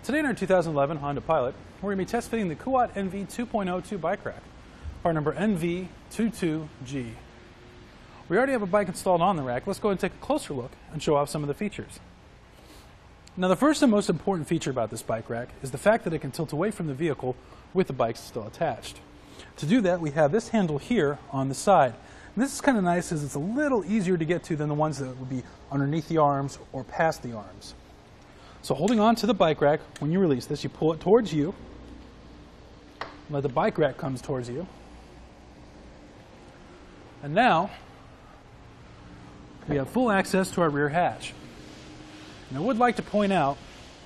Today in our 2011 Honda Pilot, we're going to be test fitting the Kuat NV 2.02 bike rack, part number NV22G. We already have a bike installed on the rack. Let's go ahead and take a closer look and show off some of the features. Now, the first and most important feature about this bike rack is the fact that it can tilt away from the vehicle with the bike still attached. To do that, we have this handle here on the side. And this is kind of nice as it's a little easier to get to than the ones that would be underneath the arms or past the arms. So holding on to the bike rack, when you release this, you pull it towards you, let the bike rack comes towards you. And now, we have full access to our rear hatch. And I would like to point out,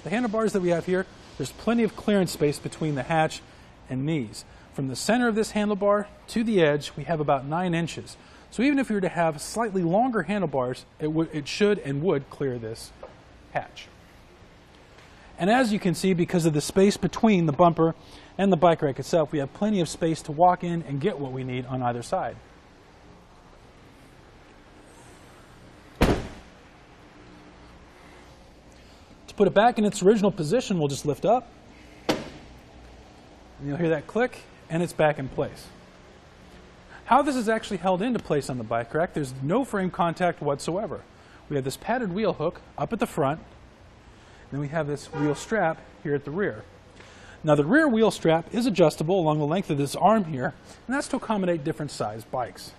the handlebars that we have here, there's plenty of clearance space between the hatch and knees. From the center of this handlebar to the edge, we have about 9 inches. So even if we were to have slightly longer handlebars, it should and would clear this hatch. And as you can see, because of the space between the bumper and the bike rack itself, we have plenty of space to walk in and get what we need on either side. To put it back in its original position, we'll just lift up. And you'll hear that click, and it's back in place. How this is actually held into place on the bike rack, there's no frame contact whatsoever. We have this padded wheel hook up at the front. Then we have this wheel strap here at the rear. Now the rear wheel strap is adjustable along the length of this arm here, and that's to accommodate different size bikes.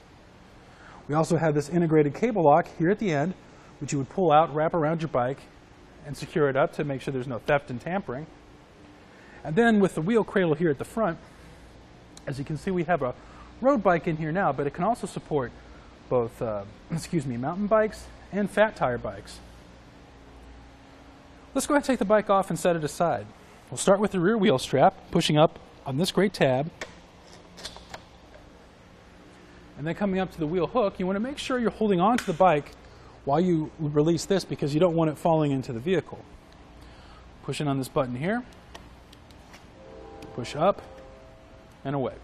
We also have this integrated cable lock here at the end, which you would pull out, wrap around your bike, and secure it up to make sure there's no theft and tampering. And then with the wheel cradle here at the front, as you can see, we have a road bike in here now, but it can also support both mountain bikes and fat tire bikes. Let's go ahead and take the bike off and set it aside. We'll start with the rear wheel strap, pushing up on this great tab. And then coming up to the wheel hook, you want to make sure you're holding on to the bike while you release this because you don't want it falling into the vehicle. Push in on this button here, push up, and away.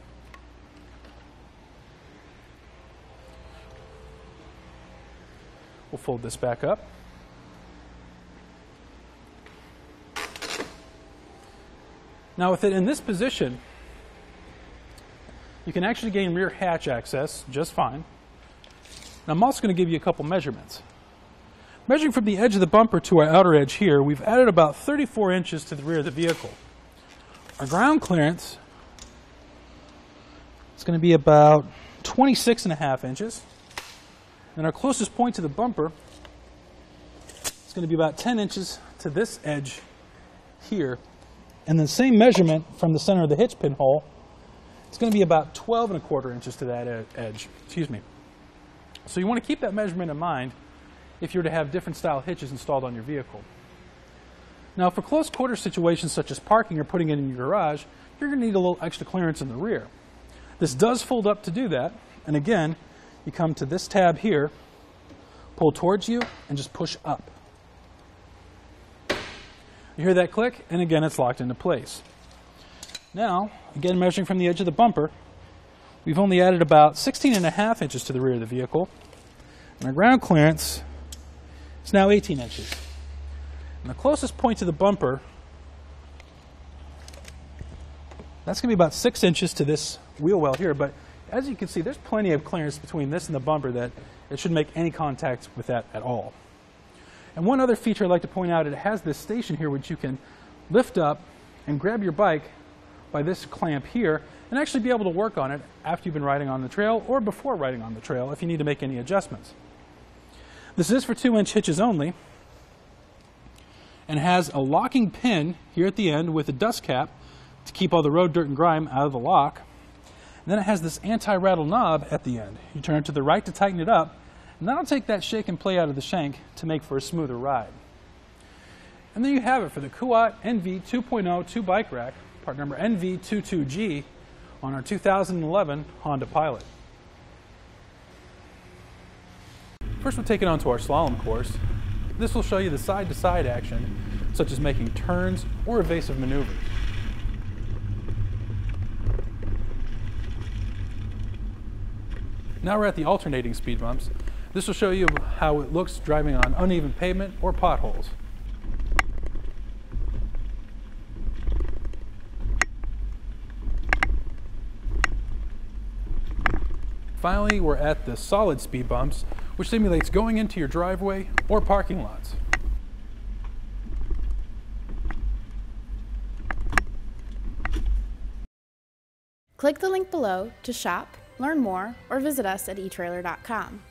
We'll fold this back up. Now with it in this position, you can actually gain rear hatch access just fine. Now I'm also going to give you a couple measurements. Measuring from the edge of the bumper to our outer edge here, we've added about 34 inches to the rear of the vehicle. Our ground clearance is going to be about 26.5 inches. And our closest point to the bumper is going to be about 10 inches to this edge here. And the same measurement from the center of the hitch pin hole, it's going to be about 12.25 inches to that edge. So you want to keep that measurement in mind if you were to have different style hitches installed on your vehicle. Now for close quarter situations such as parking or putting it in your garage, you're going to need a little extra clearance in the rear. This does fold up to do that, and again, you come to this tab here, pull towards you, and just push up. You hear that click, and again it's locked into place. Now, again measuring from the edge of the bumper, we've only added about 16.5 inches to the rear of the vehicle, and our ground clearance is now 18 inches. And the closest point to the bumper, that's going to be about 6 inches to this wheel well here, but as you can see, there's plenty of clearance between this and the bumper that it shouldn't make any contact with that at all. And one other feature I'd like to point out, it has this station here which you can lift up and grab your bike by this clamp here and actually be able to work on it after you've been riding on the trail or before riding on the trail if you need to make any adjustments. This is for 2-inch hitches only and has a locking pin here at the end with a dust cap to keep all the road dirt and grime out of the lock. And then it has this anti-rattle knob at the end. You turn it to the right to tighten it up, and that'll take that shake and play out of the shank to make for a smoother ride. And there you have it for the Kuat NV 2.02 bike rack, part number NV22G, on our 2011 Honda Pilot. First we'll take it onto our slalom course. This will show you the side-to-side action, such as making turns or evasive maneuvers. Now we're at the alternating speed bumps. This will show you how it looks driving on uneven pavement or potholes. Finally, we're at the solid speed bumps, which simulates going into your driveway or parking lots. Click the link below to shop, learn more, or visit us at etrailer.com.